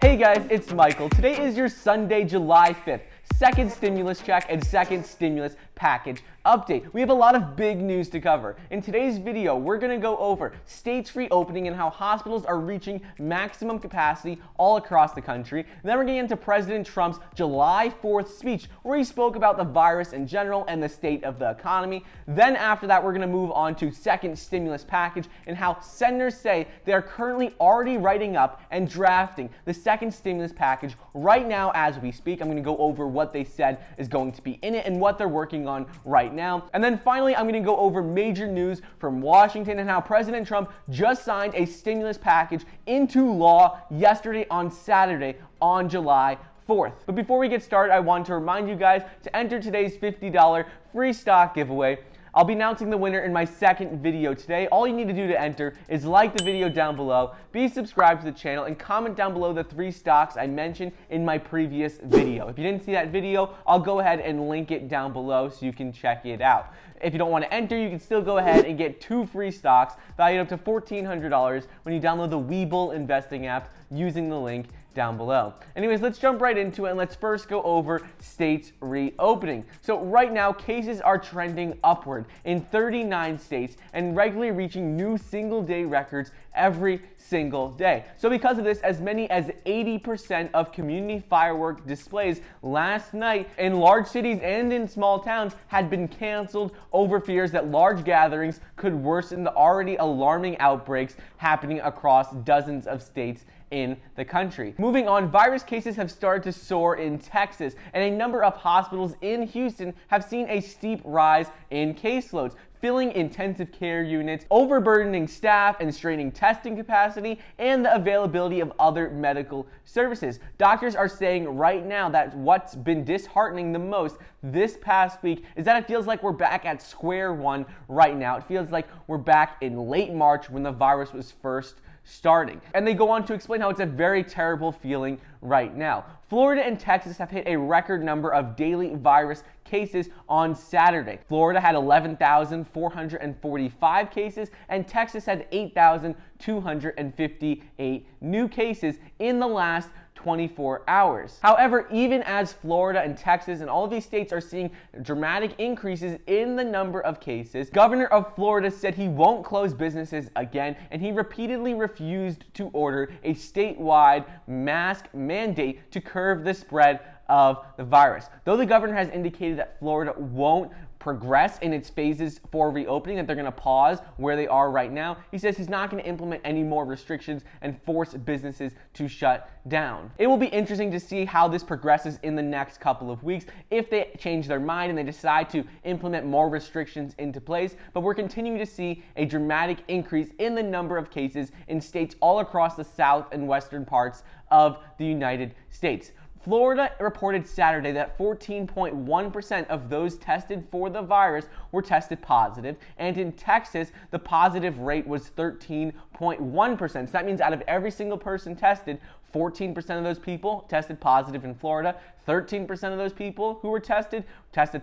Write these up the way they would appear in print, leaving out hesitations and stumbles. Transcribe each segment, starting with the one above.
Hey guys, it's Michael. Today is your Sunday, July 5th. Second stimulus check and second stimulus package update. We have a lot of big news to cover. In today's video, we're going to go over states reopening and how hospitals are reaching maximum capacity all across the country. And then we're getting into President Trump's July 4th speech, where he spoke about the virus in general and the state of the economy. Then after that, we're going to move on to second stimulus package and how senators say they are currently already writing up and drafting the second stimulus package right now as we speak. I'm going to go over what they said is going to be in it and what they're working on right now. And then finally, I'm going to go over major news from Washington and how President Trump just signed a stimulus package into law yesterday on Saturday on July 4th. But before we get started, I want to remind you guys to enter today's $50 free stock giveaway. I'll be announcing the winner in my second video today. All you need to do to enter is like the video down below, be subscribed to the channel, and comment down below the 3 stocks I mentioned in my previous video. If you didn't see that video, I'll go ahead and link it down below so you can check it out. If you don't want to enter, you can still go ahead and get 2 free stocks valued up to $1,400 when you download the Webull investing app using the link down below. Anyways, let's jump right into it and let's first go over states reopening. So right now, cases are trending upward in 39 states and regularly reaching new single-day records every single day. So because of this, as many as 80% of community firework displays last night in large cities and in small towns had been canceled over fears that large gatherings could worsen the already alarming outbreaks happening across dozens of states in the country. Moving on, virus cases have started to soar in Texas, and a number of hospitals in Houston have seen a steep rise in caseloads, filling intensive care units, overburdening staff and straining testing capacity, and the availability of other medical services. Doctors are saying right now that what's been disheartening the most this past week is that it feels like we're back at square one right now. It feels like we're back in late March when the virus was first starting. And they go on to explain how it's a very terrible feeling right now. Florida and Texas have hit a record number of daily virus cases on Saturday. Florida had 11,445 cases and Texas had 8,258 new cases in the last 24 hours. However, even as Florida and Texas and all of these states are seeing dramatic increases in the number of cases, Governor of Florida said he won't close businesses again, and he repeatedly refused to order a statewide mask mandate to curb the spread of the virus. Though the governor has indicated that Florida won't progress in its phases for reopening, that they're going to pause where they are right now, he says he's not going to implement any more restrictions and force businesses to shut down. It will be interesting to see how this progresses in the next couple of weeks if they change their mind and they decide to implement more restrictions into place, but we're continuing to see a dramatic increase in the number of cases in states all across the south and western parts of the United States. Florida reported Saturday that 14.1% of those tested for the virus were tested positive, and in Texas, the positive rate was 13.1%. So that means out of every single person tested, 14% of those people tested positive in Florida, 13% of those people who were tested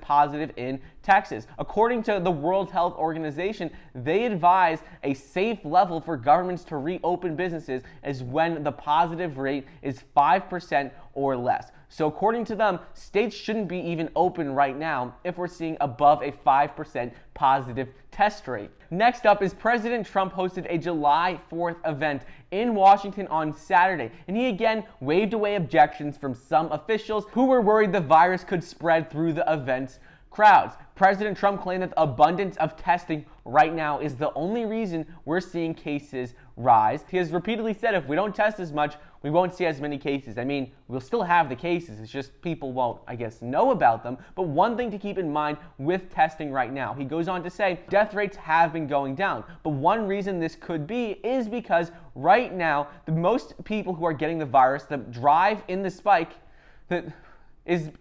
positive in Texas. According to the World Health Organization, they advise a safe level for governments to reopen businesses is when the positive rate is 5% or less. So according to them, states shouldn't be even open right now if we're seeing above a 5% positive test rate. Next up is President Trump hosted a July 4th event in Washington on Saturday, and he again waved away objections from some officials who were worried the virus could spread through the event's crowds. President Trump claimed that the abundance of testing right now is the only reason we're seeing cases rise. He has repeatedly said if we don't test as much, we won't see as many cases. I mean, we'll still have the cases, it's just people won't, I guess, know about them. But one thing to keep in mind with testing right now, he goes on to say death rates have been going down. But one reason this could be is because right now, the most people who are getting the virus, the drive in the spike, that is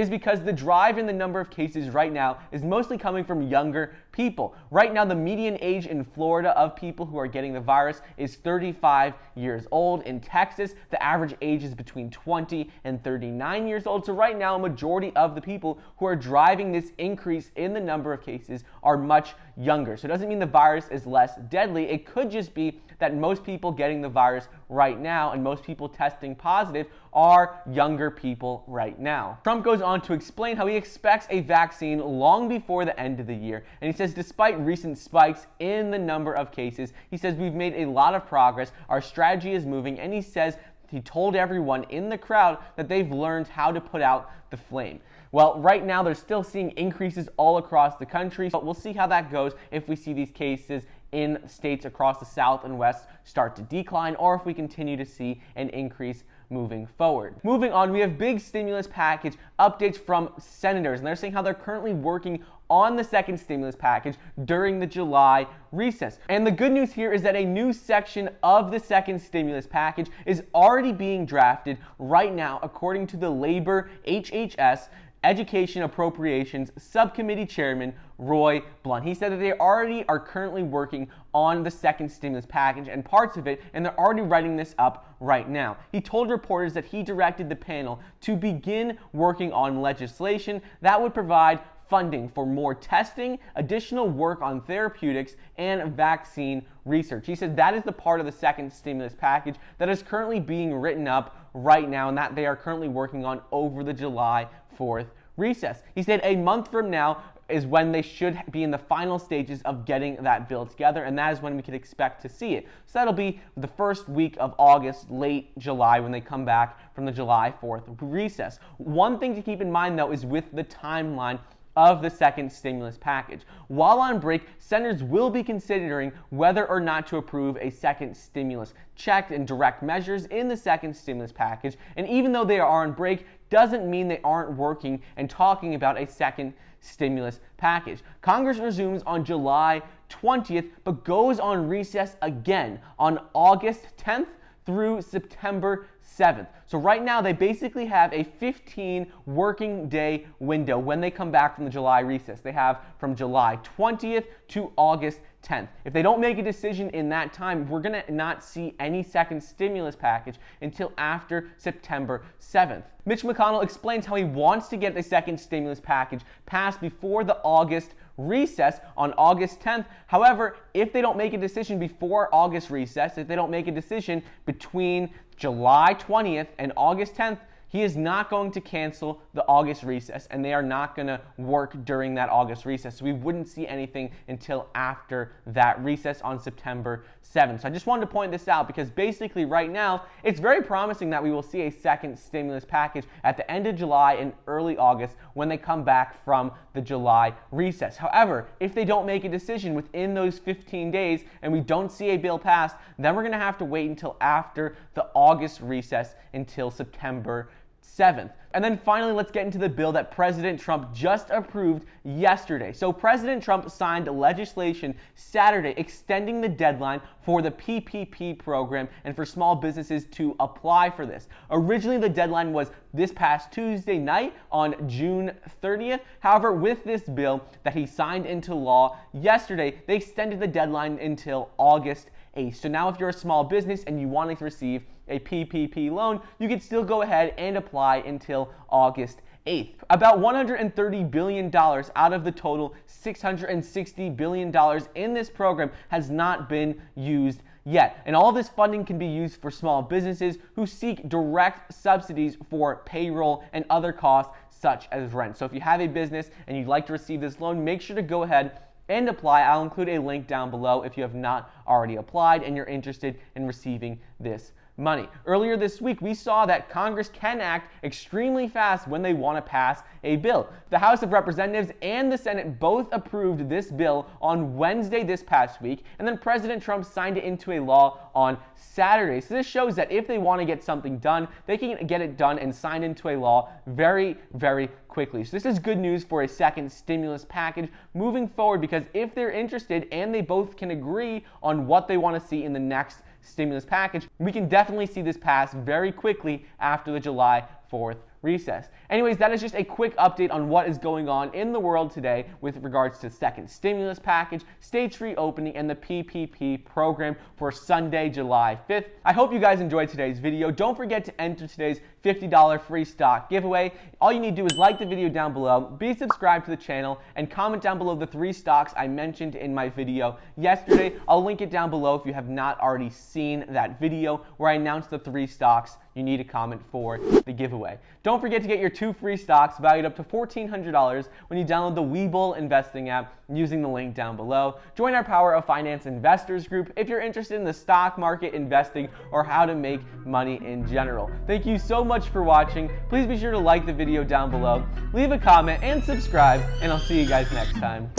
because the drive in the number of cases right now is mostly coming from younger people. Right now, the median age in Florida of people who are getting the virus is 35 years old. In Texas, the average age is between 20 and 39 years old. So right now, a majority of the people who are driving this increase in the number of cases are much younger. So it doesn't mean the virus is less deadly. It could just be that most people getting the virus right now and most people testing positive are younger people right now. Trump goes on to explain how he expects a vaccine long before the end of the year. And he says, despite recent spikes in the number of cases, he says, we've made a lot of progress. Our strategy is moving. And he says, he told everyone in the crowd that they've learned how to put out the flame. Well, right now they're still seeing increases all across the country, but we'll see how that goes if we see these cases in states across the South and West start to decline, or if we continue to see an increase moving forward. Moving on, we have big stimulus package updates from senators, and they're saying how they're currently working on the second stimulus package during the July recess. And the good news here is that a new section of the second stimulus package is already being drafted right now, according to the Labor HHS Education Appropriations Subcommittee Chairman Roy Blunt. He said that they already are currently working on the second stimulus package and parts of it, and they're already writing this up right now. He told reporters that he directed the panel to begin working on legislation that would provide funding for more testing, additional work on therapeutics, and vaccine research. He said that is the part of the second stimulus package that is currently being written up right now and that they are currently working on over the July 4th recess. He said a month from now is when they should be in the final stages of getting that bill together, and that is when we could expect to see it. So that'll be the first week of August, late July, when they come back from the July 4th recess. One thing to keep in mind, though, is with the timeline of the second stimulus package. While on break, senators will be considering whether or not to approve a second stimulus check and direct measures in the second stimulus package. And even though they are on break, doesn't mean they aren't working and talking about a second stimulus package. Congress resumes on July 20th, but goes on recess again on August 10th through September 7th. So right now they basically have a 15 working day window when they come back from the July recess. They have from July 20th to August 10th. If they don't make a decision in that time, we're going to not see any second stimulus package until after September 7th. Mitch McConnell explains how he wants to get the second stimulus package passed before the August recess on August 10th. However, if they don't make a decision before August recess, if they don't make a decision between July 20th and August 10th, he is not going to cancel the August recess, and they are not going to work during that August recess. So we wouldn't see anything until after that recess on September 7th. So I just wanted to point this out because basically right now, it's very promising that we will see a second stimulus package at the end of July and early August when they come back from the July recess. However, if they don't make a decision within those 15 days and we don't see a bill passed, then we're going to have to wait until after the August recess until September 7th. And then finally, let's get into the bill that President Trump just approved yesterday. So President Trump signed legislation Saturday extending the deadline for the PPP program and for small businesses to apply for this. Originally, the deadline was this past Tuesday night on June 30th. However, with this bill that he signed into law yesterday, they extended the deadline until August 8th. So now if you're a small business and you want to receive a PPP loan, you can still go ahead and apply until August 8th. About $130 billion out of the total $660 billion in this program has not been used yet. And all this funding can be used for small businesses who seek direct subsidies for payroll and other costs such as rent. So if you have a business and you'd like to receive this loan, make sure to go ahead and apply. I'll include a link down below if you have not already applied and you're interested in receiving this money. Earlier this week, we saw that Congress can act extremely fast when they want to pass a bill. The House of Representatives and the Senate both approved this bill on Wednesday this past week, and then President Trump signed it into a law on Saturday. So this shows that if they want to get something done, they can get it done and signed into a law very, very quickly. So this is good news for a second stimulus package moving forward, because if they're interested and they both can agree on what they want to see in the next stimulus package, we can definitely see this pass very quickly after the July 4th recess. Anyways, that is just a quick update on what is going on in the world today with regards to second stimulus package, states reopening, and the PPP program for Sunday, July 5th. I hope you guys enjoyed today's video. Don't forget to enter today's $50 free stock giveaway. All you need to do is like the video down below, be subscribed to the channel, and comment down below the 3 stocks I mentioned in my video yesterday. I'll link it down below if you have not already seen that video where I announced the 3 stocks you need to comment for the giveaway. Don't forget to get your 2 free stocks valued up to $1,400 when you download the Webull investing app using the link down below. Join our Power of Finance investors group if you're interested in the stock market, investing, or how to make money in general. Thank you so much for watching. Please be sure to like the video down below, leave a comment, and subscribe, and I'll see you guys next time.